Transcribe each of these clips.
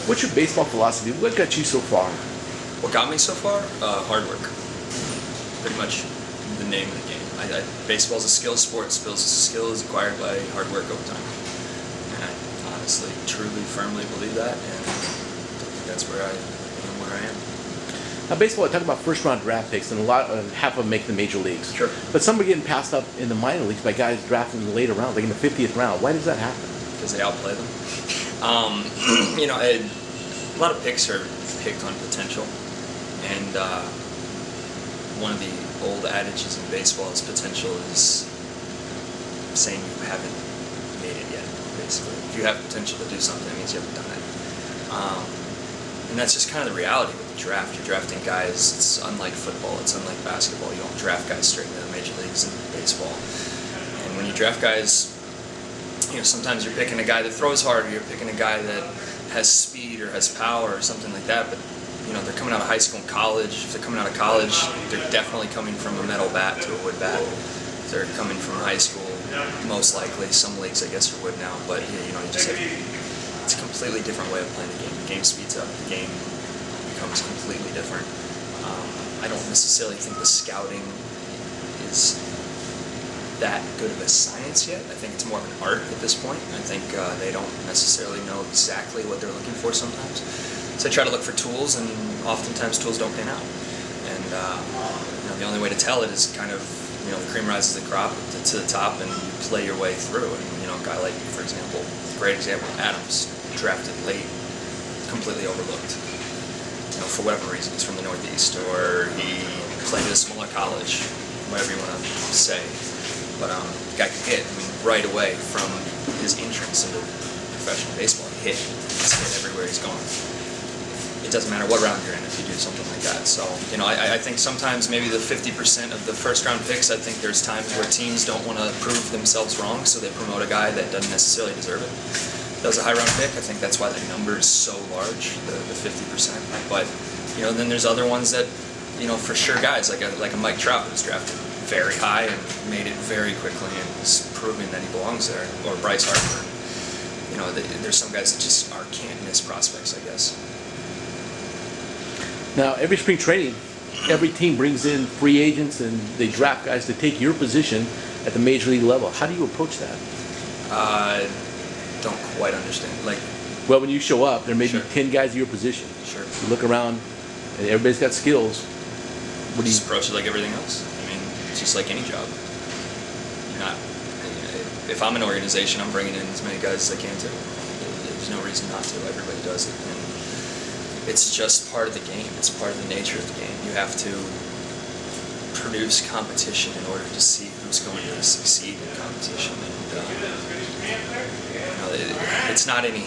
What's your baseball philosophy? What got you so far? What got me so far? Hard work. Pretty much the name of the game. Baseball's a skill sport. Skill is acquired by hard work over time. And I honestly, truly, firmly believe that, and that's where I am where I am. Now, baseball, I talk about first-round draft picks, and half of them make the major leagues. Sure. But some are getting passed up in the minor leagues by guys drafted in the later rounds, like in the 50th round. Why does that happen? Because they outplay them. A lot of picks are picked on potential, and one of the old adages in baseball is potential is saying you haven't made it yet, basically. If you have potential to do something, it means you haven't done it. And that's just kind of the reality with the draft. You're drafting guys, it's unlike football, it's unlike basketball. You don't draft guys straight into the major leagues in baseball. And when you draft guys, sometimes you're picking a guy that throws hard, or you're picking a guy that has speed or has power or something like that, but they're coming out of high school and college. If they're coming out of college, they're definitely coming from a metal bat to a wood bat. If they're coming from high school, most likely, some leagues I guess are wood now, but you just have, it's a completely different way of playing the game. The game speeds up, the game becomes completely different. I don't necessarily think the scouting is that good of a science yet. I think it's more of an art at this point. I think they don't necessarily know exactly what they're looking for sometimes. So I try to look for tools, and oftentimes tools don't pan out. And the only way to tell it is kind of, the cream rises the crop to the top, and you play your way through. And a guy like, for example, great example, Adams, drafted late, completely overlooked. For whatever reason, he's from the Northeast, or he played at a smaller college, whatever you want to say. But the guy could hit. Right away from his entrance into professional baseball, he hit. He's hit everywhere he's gone. It doesn't matter what round you're in if you do something like that. So, I think sometimes maybe the 50% of the first-round picks, I think there's times where teams don't want to prove themselves wrong, so they promote a guy that doesn't necessarily deserve it. That was a high-round pick. I think that's why the number is so large, the 50%. But, then there's other ones that, for sure guys, like a Mike Trout who's drafted very high and made it very quickly and is proving that he belongs there, or Bryce Harper. There's some guys that just are can't-miss prospects, I guess. Now, every spring training, every team brings in free agents and they draft guys to take your position at the major league level. How do you approach that? Don't quite understand. Well, when you show up, there may Sure. be 10 guys at your position. Sure. You look around, and everybody's got skills. What do you just approach it like everything else? It's just like any job. If I'm an organization, I'm bringing in as many guys as I can to. There's no reason not to. Everybody does it. And it's just part of the game. It's part of the nature of the game. You have to produce competition in order to see who's going to succeed in competition. And it's not any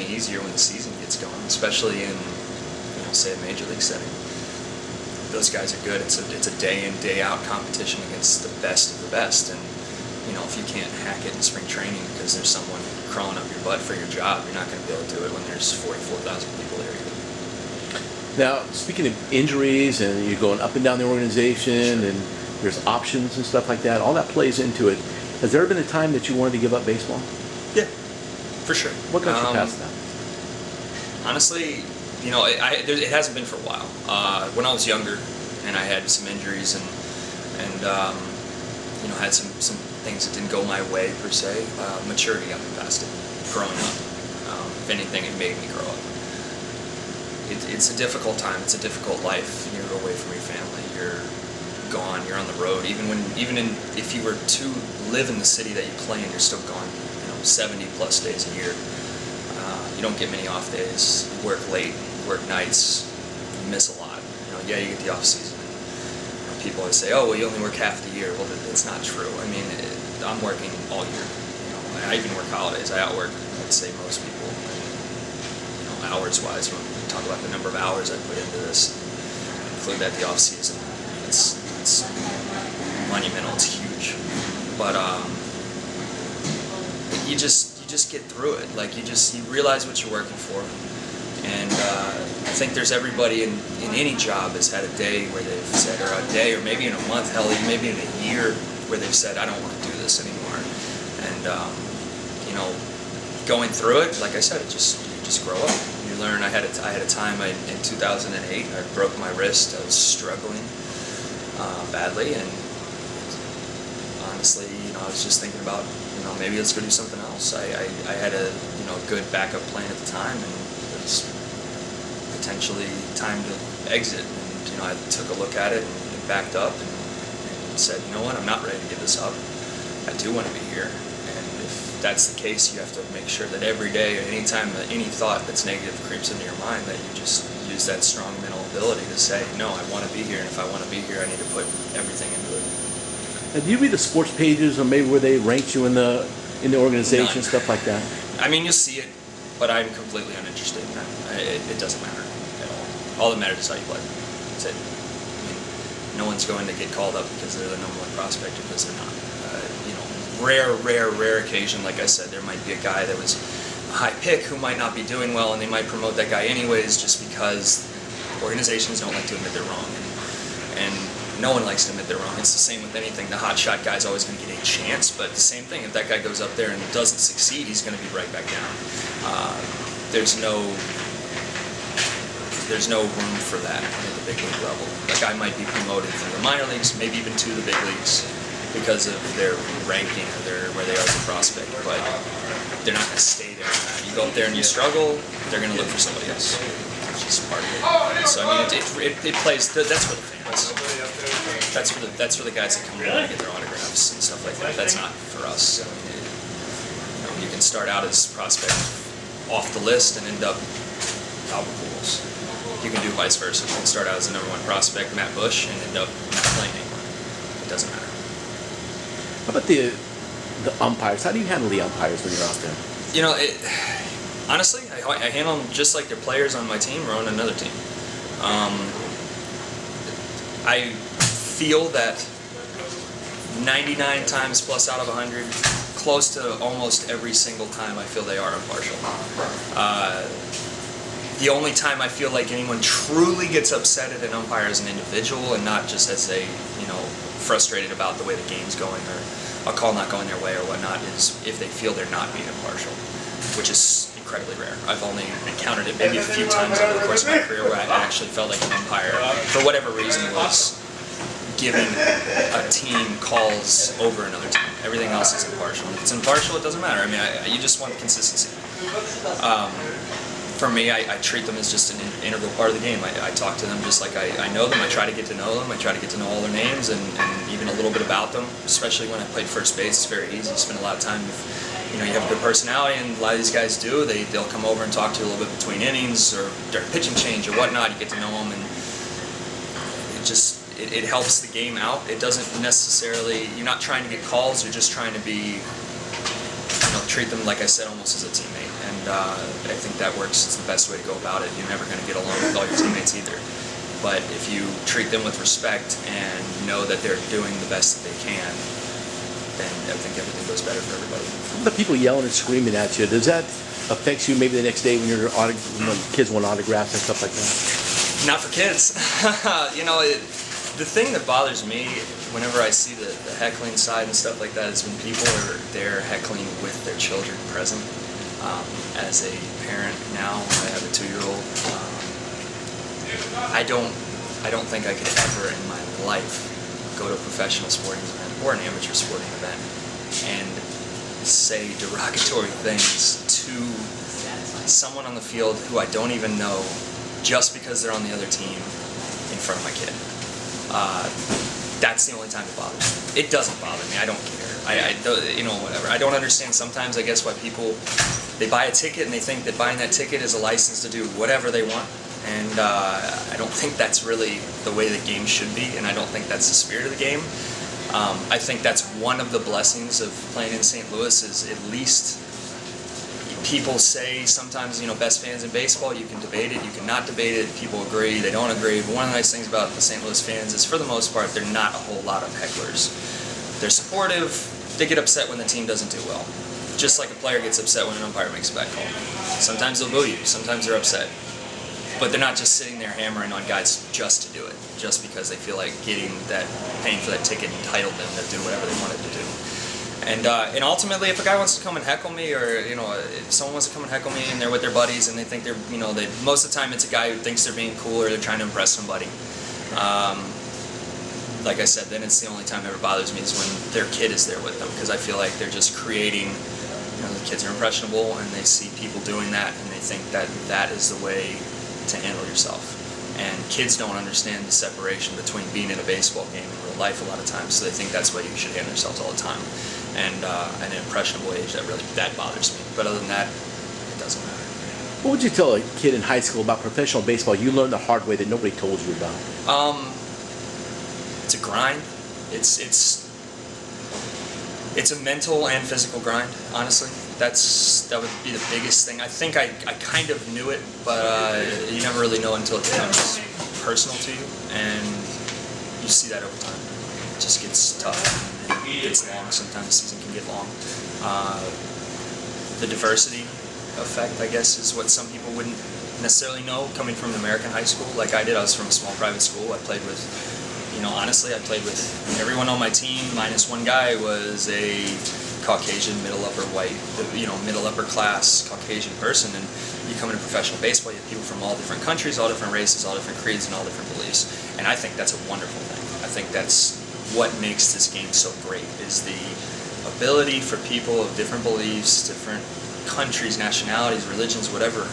easier when the season gets going, especially in say a major league setting. Those guys are good. It's a day in, day out competition against the best of the best, and if you can't hack it in spring training because there's someone crawling up your butt for your job, you're not going to be able to do it when there's 44,000 people there. Now, speaking of injuries, and you're going up and down the organization, Sure. and there's options and stuff like that, all that plays into it. Has there ever been a time that you wanted to give up baseball? Yeah, for sure. What got you past that? Honestly, it hasn't been for a while. When I was younger, and I had some injuries and had some things that didn't go my way per se, maturity got me past it. Growing up, if anything, it made me grow up. It's a difficult time. It's a difficult life. You're away from your family. You're gone. You're on the road. If you were to live in the city that you play in, you're still gone. 70 plus days a year. You don't get many off days. You work late. You work nights. You miss a lot. You get the off season. People always say, "Oh, well, you only work half the year." Well, it's not true. I'm working all year. I even work holidays. I outwork, I'd say, most people. Hours-wise, when we talk about the number of hours I put into this, include that the off season, it's monumental. It's huge. But you just get through it. You realize what you're working for. And I think there's everybody in any job has had a day where they've said, or a day, or maybe in a month, hell, maybe in a year, where they've said, I don't want to do this anymore. And going through it, like I said, you just grow up. You learn. I had a time in 2008. I broke my wrist. I was struggling badly, and honestly, I was just thinking about, maybe let's go do something else. I had a good backup plan at the time, and it was potentially time to exit. And I took a look at it and backed up and said, you know what, I'm not ready to give this up. I do want to be here. And if that's the case, you have to make sure that every day or anytime that any thought that's negative creeps into your mind, that you just use that strong mental ability to say, no, I want to be here, and if I want to be here, I need to put everything into it. Now, do you read the sports pages, or maybe where they rank you in the organization, None. stuff like that? I mean, you'll see it, but I'm completely uninterested in that. It doesn't matter at all. All that matters is how you play. That's it. I mean, no one's going to get called up because they're the number one prospect, or because they're not. Rare occasion, like I said, there might be a guy that was a high pick who might not be doing well, and they might promote that guy anyways just because organizations don't like to admit they're wrong. And no one likes to admit they're wrong. It's the same with anything. The hotshot guy's always going to get a chance, but the same thing, if that guy goes up there and doesn't succeed, he's going to be right back down. There's no room for that at the big league level. A guy might be promoted from the minor leagues, maybe even to the big leagues, because of their ranking or where they are as a prospect, but they're not going to stay there. You go up there and you struggle, they're going to look for somebody else. It's just part of it. So I mean, it plays. That's for the fans. That's for the guys that come in and get their autographs and stuff like that. That's not for us. I mean, you can start out as prospect off the list and end up Albert Pujols. You can do vice versa. You can start out as the number one prospect, Matt Bush, and end up not playing anymore. It doesn't matter. How about the umpires? How do you handle the umpires when you're out there? Honestly, I handle them just like they're players on my team or on another team. I feel that 99 times plus out of 100, close to almost every single time, I feel they are impartial. The only time I feel like anyone truly gets upset at an umpire as an individual and not just as frustrated about the way the game's going or a call not going their way or whatnot is if they feel they're not being impartial, which is incredibly rare. I've only encountered it maybe a few times over the course of my career where I actually felt like an umpire, for whatever reason, was giving a team calls over another team. Everything else is impartial. If it's impartial, it doesn't matter. I mean, you just want consistency. For me, I treat them as just an integral part of the game. I talk to them just like I know them. I try to get to know them. I try to get to know all their names and even a little bit about them, especially when I played first base. It's very easy to spend a lot of time with, you have a good personality, and a lot of these guys do. They'll come over and talk to you a little bit between innings or during pitching change or whatnot. You get to know them, and it helps the game out. It doesn't necessarily, you're not trying to get calls, you're just trying to be, treat them, like I said, almost as a teammate. And I think that works. It's the best way to go about it. You're never going to get along with all your teammates either. But if you treat them with respect and know that they're doing the best that they can, then I think everything goes better for everybody. The people yelling and screaming at you, does that affect you maybe the next day when when kids want autographs and stuff like that? Not for kids. The thing that bothers me whenever I see the heckling side and stuff like that is when people are there heckling with their children present. As a parent now, I have a 2-year-old. I don't think I could ever in my life go to a professional sporting event or an amateur sporting event and say derogatory things to someone on the field who I don't even know just because they're on the other team in front of my kid. That's the only time it bothers me. It doesn't bother me. I don't care. Whatever. I don't understand sometimes, I guess, why people, they buy a ticket and they think that buying that ticket is a license to do whatever they want. And I don't think that's really the way the game should be, and I don't think that's the spirit of the game. I think that's one of the blessings of playing in St. Louis is at least people say sometimes, best fans in baseball, you can debate it, you cannot debate it, people agree, they don't agree, but one of the nice things about the St. Louis fans is for the most part, they're not a whole lot of hecklers. They're supportive, they get upset when the team doesn't do well. Just like a player gets upset when an umpire makes a bad call. Sometimes they'll boo you, sometimes they're upset. But they're not just sitting there hammering on guys just to do it, just because they feel like paying for that ticket entitled them to do whatever they wanted to do. And ultimately, if a guy wants to come and heckle me, or if someone wants to come and heckle me, and they're with their buddies, and they think they're, they most of the time it's a guy who thinks they're being cool or they're trying to impress somebody. Like I said, then it's the only time it ever bothers me is when their kid is there with them, because I feel like they're just creating. The kids are impressionable, and they see people doing that, and they think that that is the way to handle yourself. And kids don't understand the separation between being in a baseball game and real life a lot of times, so they think that's the way you should handle yourselves all the time. And at an impressionable age, that bothers me. But other than that, it doesn't matter. What would you tell a kid in high school about professional baseball you learned the hard way that nobody told you about? It's a grind. It's a mental and physical grind, honestly. That would be the biggest thing. I think I kind of knew it, but you never really know until it becomes personal to you, and you see that over time. It just gets tough. It gets long. Sometimes the season can get long. The diversity effect, I guess, is what some people wouldn't necessarily know coming from an American high school like I did. I was from a small private school. I played with, honestly, I played with everyone on my team minus one guy was a Caucasian, middle upper white, middle upper class Caucasian person, and you come into professional baseball, you have people from all different countries, all different races, all different creeds, and all different beliefs. And I think that's a wonderful thing. I think that's what makes this game so great, is the ability for people of different beliefs, different countries, nationalities, religions, whatever,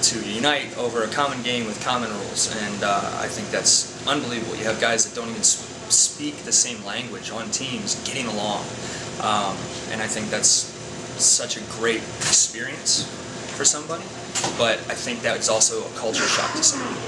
to unite over a common game with common rules. And I think that's unbelievable. You have guys that don't even speak the same language on teams getting along. And I think that's such a great experience for somebody, but I think that it's also a culture shock to some people.